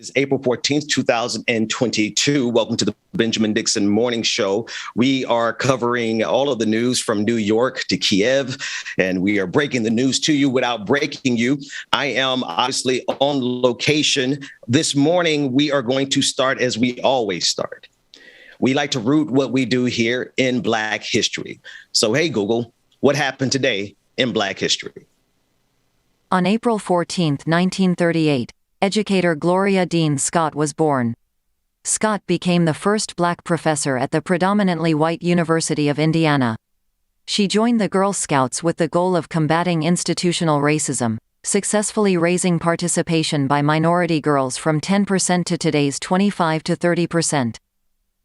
It's April 14th, 2022. Welcome to the Benjamin Dixon Morning Show. We are covering all of the news from New York to Kiev, and we are breaking the news to you without breaking you. I am obviously on location. This morning, we are going to start as we always start. We like to root what we do here in Black history. So, hey, Google, what happened today in Black history? On April 14, 1938, educator Gloria Dean Scott was born. Scott became the first Black professor at the predominantly white University of Indiana. She joined the Girl Scouts with the goal of combating institutional racism, successfully raising participation by minority girls from 10% to today's 25 to 30%.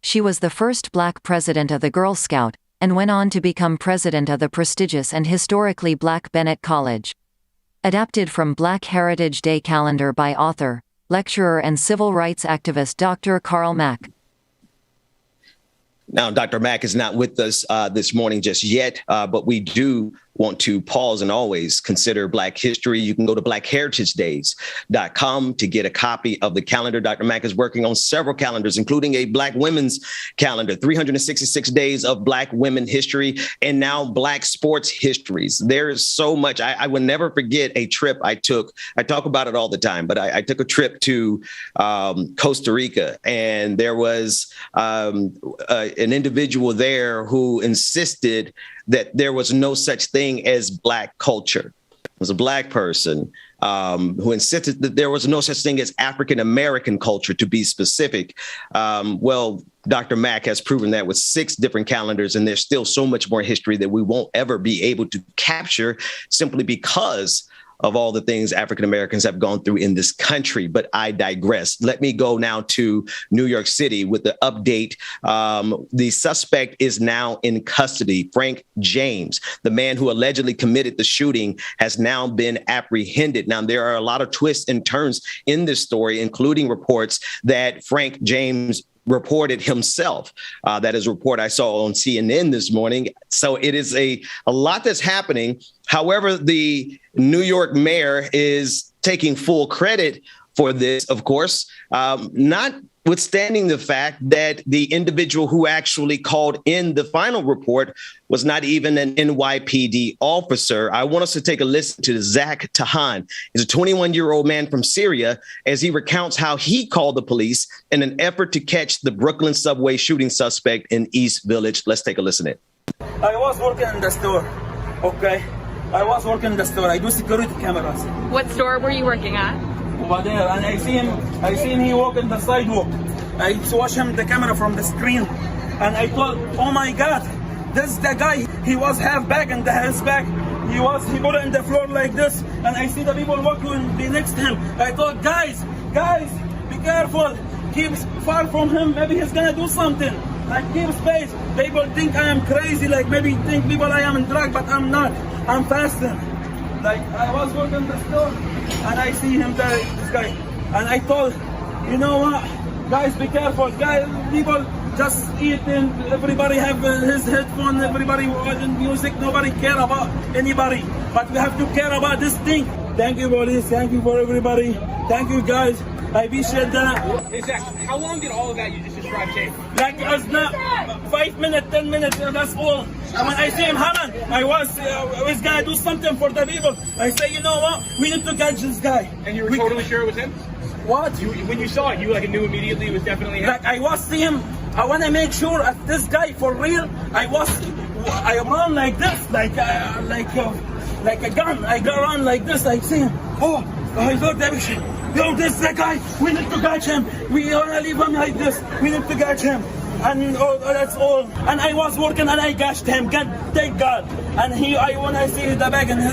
She was the first Black president of the Girl Scout, and went on to become president of the prestigious and historically Black Bennett College. Adapted from Black Heritage Day calendar by author, lecturer and civil rights activist Dr. Karl Mack. Now, Dr. Mack is not with us this morning just yet, but we do want to pause and always consider Black history. You can go to blackheritagedays.com to get a copy of the calendar. Dr. Mack is working on several calendars, including a Black women's calendar, 366 days of Black women history, and now Black sports histories. There's so much. I will never forget a trip I took. I talk about it all the time, but I took a trip to Costa Rica, and there was an individual there who insisted that there was no such thing as Black culture. It was a Black person who insisted that there was no such thing as African-American culture, to be specific. Well, Dr. Mack has proven that with 6 different calendars, and there's still so much more history that we won't ever be able to capture simply because of all the things African-Americans have gone through in this country. But I digress. Let me go now to New York City with the update. The suspect is now in custody. Frank James, the man who allegedly committed the shooting, has now been apprehended. Now, there are a lot of twists and turns in this story, including reports that Frank James reported himself. That is a report I saw on CNN this morning. So it is a lot that's happening. However, the New York mayor is taking full credit for this, of course, notwithstanding the fact that the individual who actually called in the final report was not even an NYPD officer. I want us to take a listen to Zach Tahan. He's a 21-year-old man from Syria, as he recounts how he called the police in an effort to catch the Brooklyn subway shooting suspect in East Village. Let's take a listen in. I was working in the store, okay? I was working in the store. I do security cameras. What store were you working at? Over there, and I see him he walk in the sidewalk. I watch him the camera from the screen, and I thought, oh my God, this is the guy. He was half back and his back. He put it in the floor like this, and I see the people walking next to him. I thought, guys, be careful. Keep far from him. Maybe he's gonna do something. Like, keep space. People think I am crazy. Like, maybe think people I am in drug, but I'm not. I'm fasting. Like, I was working in the store, and I see him there, this guy. And I told, you know what? Guys, be careful. Guys, people just eating. Everybody have his headphone. Everybody watching music. Nobody care about anybody. But we have to care about this thing. Thank you, police. Thank you for everybody. Thank you, guys. I appreciate that. Hey, Zach, how long did all of that you just described take? Like, it was not 5 minutes, 10 minutes, that's all. And when I see him, Haman, I was gonna do something for the people. I say, you know what? We need to catch this guy. And you were totally sure it was him? What? When you saw it, you knew immediately it was definitely him? Like, I was see him. I want to make sure that this guy for real. I run like this, like a gun. I go around like this. I see him. Oh, I looked everything. Yo, this is the guy. We need to catch him. We don't wanna leave him like this. We need to catch him. And that's all. And I was working and I catched him. God, thank God. And when I see the bag and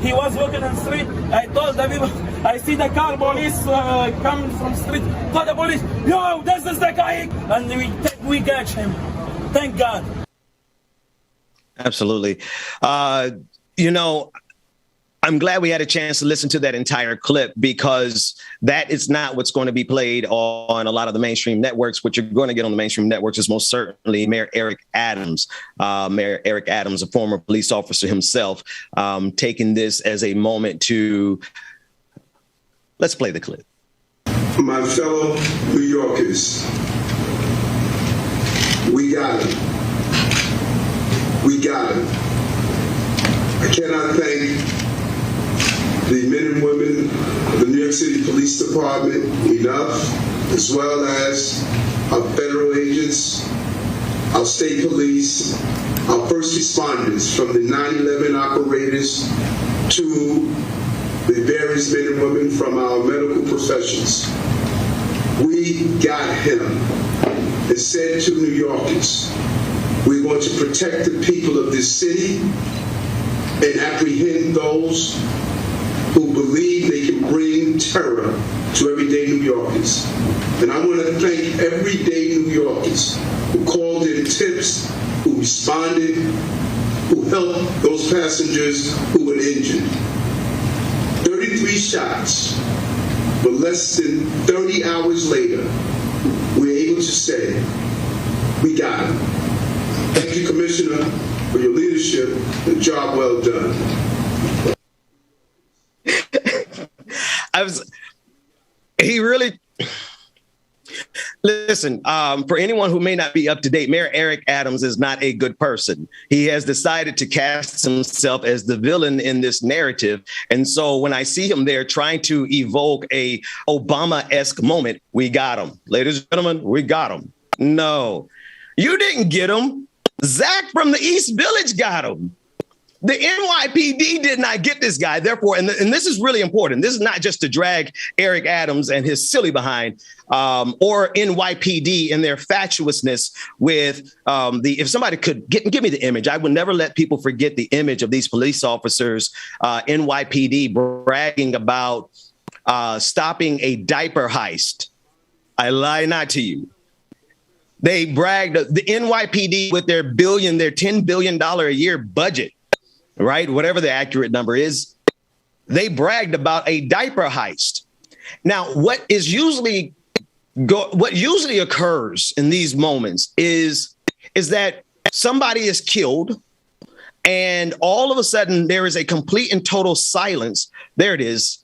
he was walking on the street, I told the people, I see the car police come from the street. Told the police, yo, this is the guy. And we catch him. Thank God. Absolutely. I'm glad we had a chance to listen to that entire clip, because that is not what's going to be played on a lot of the mainstream networks. What you're going to get on the mainstream networks is most certainly Mayor Eric Adams. Mayor Eric Adams, a former police officer himself, taking this as a moment to... Let's play the clip. my fellow New Yorkers, we got him. We got him. I cannot thank the men and women of the New York City Police Department enough, as well as our federal agents, our state police, our first responders, from the 9/11 operators to the various men and women from our medical professions. We got him and said to New Yorkers, we're going to protect the people of this city and apprehend those who believe they can bring terror to everyday New Yorkers. And I want to thank everyday New Yorkers who called in tips, who responded, who helped those passengers who were injured. 33 shots, but less than 30 hours later, we're able to say, we got him. Thank you, Commissioner, for your leadership and job well done. Listen, for anyone who may not be up to date, Mayor Eric Adams is not a good person. He has decided to cast himself as the villain in this narrative. And so when I see him there trying to evoke a Obama-esque moment, we got him. Ladies and gentlemen, we got him. No, you didn't get him. Zach from the East Village got him. The NYPD did not get this guy. Therefore, and this is really important. This is not just to drag Eric Adams and his silly behind or NYPD and their fatuousness with if somebody could give me the image, I would never let people forget the image of these police officers, NYPD bragging about stopping a diaper heist. I lie not to you. They bragged, the NYPD with their $10 billion a year budget, right? Whatever the accurate number is, they bragged about a diaper heist. Now, what usually occurs in these moments is that somebody is killed and all of a sudden there is a complete and total silence. There it is.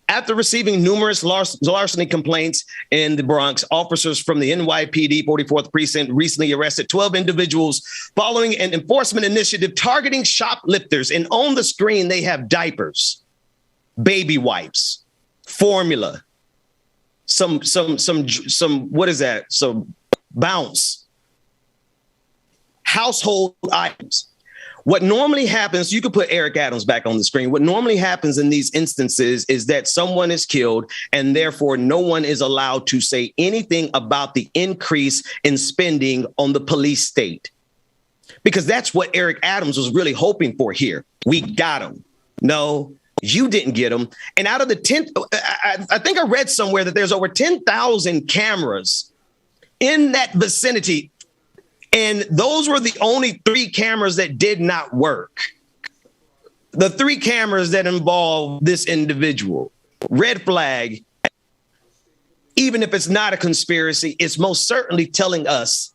After receiving numerous larceny complaints in the Bronx, officers from the NYPD 44th Precinct recently arrested 12 individuals following an enforcement initiative targeting shoplifters. And on the screen, they have diapers, baby wipes, formula, some what is that? Some bounce, household items. What normally happens, you could put Eric Adams back on the screen. What normally happens in these instances is that someone is killed and therefore no one is allowed to say anything about the increase in spending on the police state. Because that's what Eric Adams was really hoping for here. We got him. No, you didn't get him. And out of the 10, I think I read somewhere that there's over 10,000 cameras in that vicinity. And those were the only 3 cameras that did not work. The 3 cameras that involve this individual. Red flag, even if it's not a conspiracy, it's most certainly telling us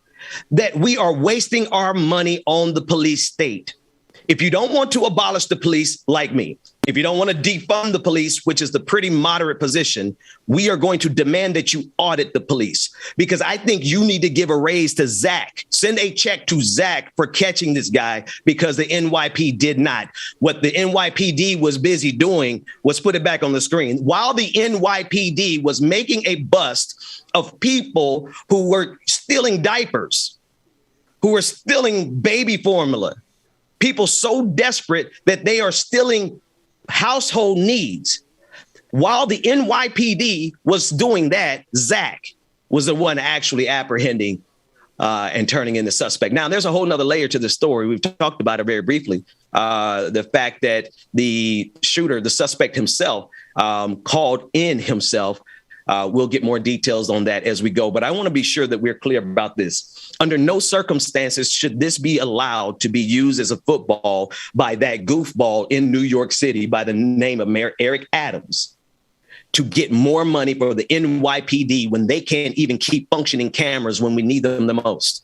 that we are wasting our money on the police state. If you don't want to abolish the police, like me, if you don't want to defund the police, which is the pretty moderate position, we are going to demand that you audit the police, because I think you need to give a raise to Zach. Send a check to Zach for catching this guy, because the NYPD did not. What the NYPD was busy doing was put it back on the screen. While the NYPD was making a bust of people who were stealing diapers, who were stealing baby formula, people so desperate that they are stealing household needs. While the NYPD was doing that, Zach was the one actually apprehending and turning in the suspect. Now, there's a whole nother layer to the story. We've talked about it very briefly. The fact that the shooter, the suspect himself, called in himself. We'll get more details on that as we go. But I want to be sure that we're clear about this. Under no circumstances should this be allowed to be used as a football by that goofball in New York City by the name of Mayor Eric Adams to get more money for the NYPD when they can't even keep functioning cameras when we need them the most.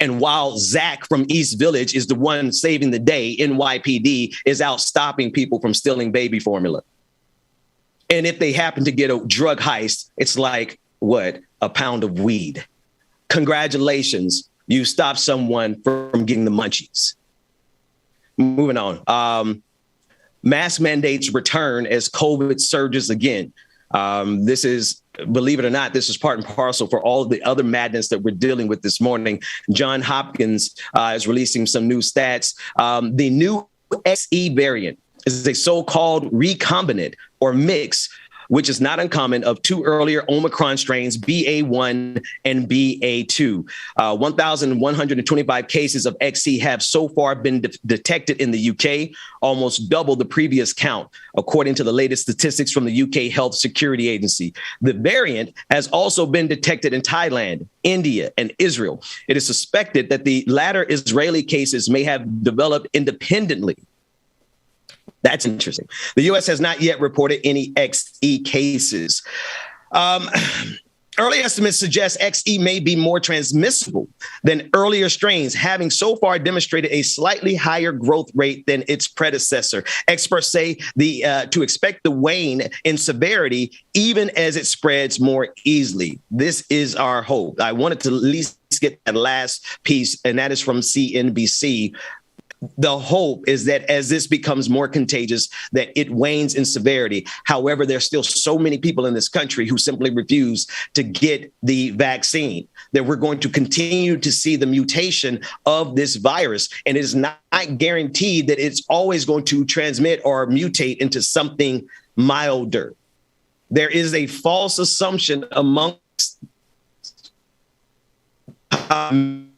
And while Zach from East Village is the one saving the day, NYPD is out stopping people from stealing baby formula. And if they happen to get a drug heist, it's like, what? A pound of weed. Congratulations. You stopped someone from getting the munchies. Moving on. Mask mandates return as COVID surges again. This is, believe it or not, this is part and parcel for all of the other madness that we're dealing with this morning. Johns Hopkins is releasing some new stats. The new XE variant is a so-called recombinant or mix, which is not uncommon, of two earlier Omicron strains, BA1 and BA2. 1,125 cases of XE have so far been detected in the UK, almost double the previous count, according to the latest statistics from the UK Health Security Agency. The variant has also been detected in Thailand, India, and Israel. It is suspected that the latter Israeli cases may have developed independently. That's interesting. The U.S. has not yet reported any XE cases. Early estimates suggest XE may be more transmissible than earlier strains, having so far demonstrated a slightly higher growth rate than its predecessor. Experts say to expect the wane in severity even as it spreads more easily. This is our hope. I wanted to at least get that last piece, and that is from CNBC. The hope is that as this becomes more contagious, that it wanes in severity. However, there's still so many people in this country who simply refuse to get the vaccine, that we're going to continue to see the mutation of this virus. And it is not guaranteed that it's always going to transmit or mutate into something milder. There is a false assumption amongst, I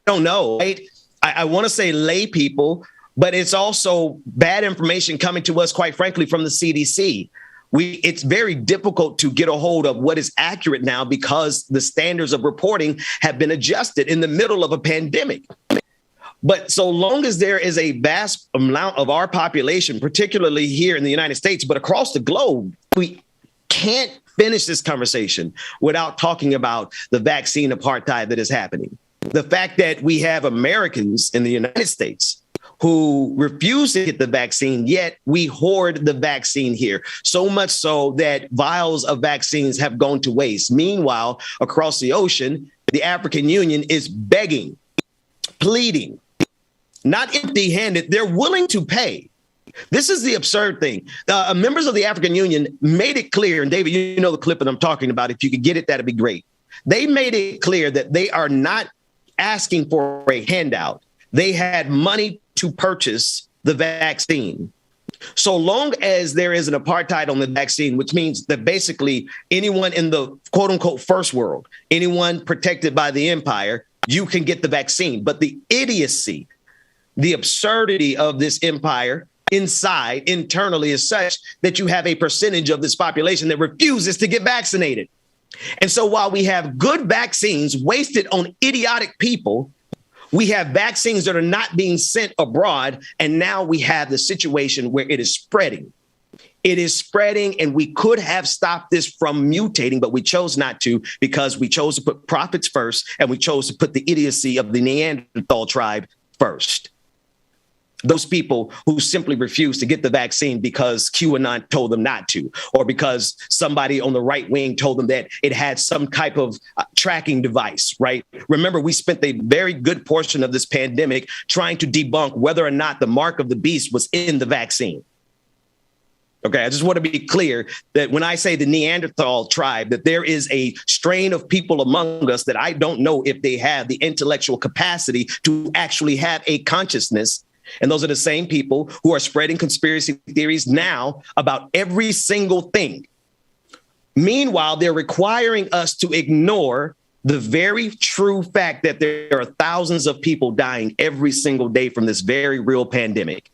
don't know, right? I want to say lay people, but it's also bad information coming to us, quite frankly, from the CDC. It's very difficult to get a hold of what is accurate now because the standards of reporting have been adjusted in the middle of a pandemic. But so long as there is a vast amount of our population, particularly here in the United States, but across the globe, we can't finish this conversation without talking about the vaccine apartheid that is happening. The fact that we have Americans in the United States who refuse to get the vaccine, yet we hoard the vaccine here, so much so that vials of vaccines have gone to waste. Meanwhile, across the ocean, the African Union is begging, pleading, not empty-handed. They're willing to pay. This is the absurd thing. Members of the African Union made it clear, and David, you know the clip that I'm talking about. If you could get it, that'd be great. They made it clear that they are not asking for a handout. They had money to purchase the vaccine. So long as there is an apartheid on the vaccine, which means that basically anyone in the quote unquote first world, anyone protected by the empire, you can get the vaccine. But the idiocy, the absurdity of this empire internally is such that you have a percentage of this population that refuses to get vaccinated. And so while we have good vaccines wasted on idiotic people, we have vaccines that are not being sent abroad. And now we have the situation where it is spreading. It is spreading, and we could have stopped this from mutating, but we chose not to because we chose to put profits first, and we chose to put the idiocy of the Neanderthal tribe first. Those people who simply refuse to get the vaccine because QAnon told them not to, or because somebody on the right wing told them that it had some type of tracking device, right? Remember, we spent a very good portion of this pandemic trying to debunk whether or not the mark of the beast was in the vaccine. Okay, I just want to be clear that when I say the Neanderthal tribe, that there is a strain of people among us that I don't know if they have the intellectual capacity to actually have a consciousness. And those are the same people who are spreading conspiracy theories now about every single thing. Meanwhile, they're requiring us to ignore the very true fact that there are thousands of people dying every single day from this very real pandemic.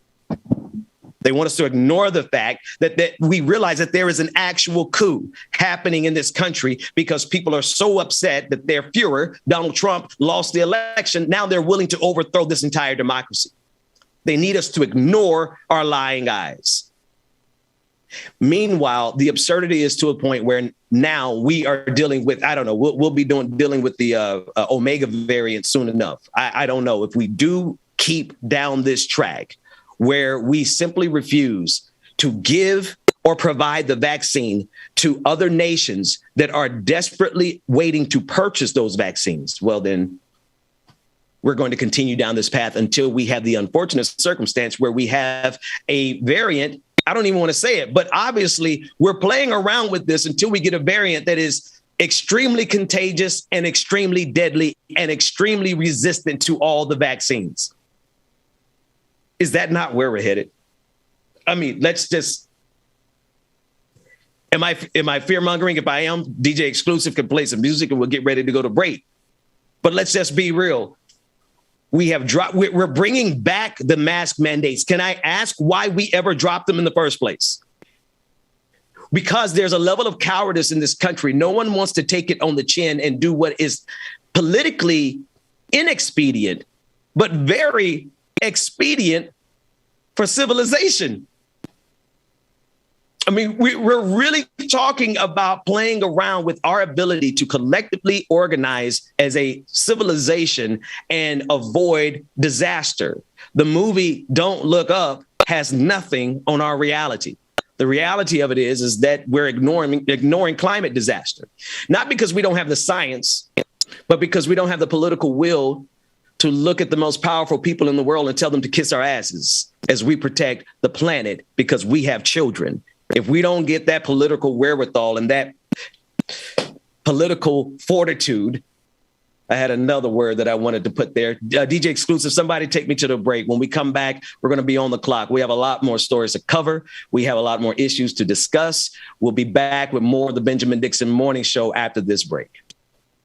They want us to ignore the fact that we realize that there is an actual coup happening in this country because people are so upset that their Führer, Donald Trump, lost the election. Now they're willing to overthrow this entire democracy. They need us to ignore our lying eyes. Meanwhile, the absurdity is to a point where now we are dealing with, I don't know, we'll be dealing with the Omega variant soon enough. I don't know if we do keep down this track where we simply refuse to give or provide the vaccine to other nations that are desperately waiting to purchase those vaccines, well, then we're going to continue down this path until we have the unfortunate circumstance where we have a variant. I don't even want to say it, but obviously we're playing around with this until we get a variant that is extremely contagious and extremely deadly and extremely resistant to all the vaccines. Is that not where we're headed? I mean, let's just, am I fear mongering? If I am, DJ Exclusive can play some music and we'll get ready to go to break. But let's just be real. We're bringing back the mask mandates. Can I ask why we ever dropped them in the first place? Because there's a level of cowardice in this country. No one wants to take it on the chin and do what is politically inexpedient, but very expedient for civilization. I mean, we're really talking about playing around with our ability to collectively organize as a civilization and avoid disaster. The movie Don't Look Up has nothing on our reality. The reality of it is that we're ignoring climate disaster, not because we don't have the science, but because we don't have the political will to look at the most powerful people in the world and tell them to kiss our asses as we protect the planet because we have children. If we don't get that political wherewithal and that political fortitude, I had another word that I wanted to put there. DJ Exclusive, somebody take me to the break. When we come back, we're going to be on the clock. We have a lot more stories to cover. We have a lot more issues to discuss. We'll be back with more of the Benjamin Dixon Morning Show after this break.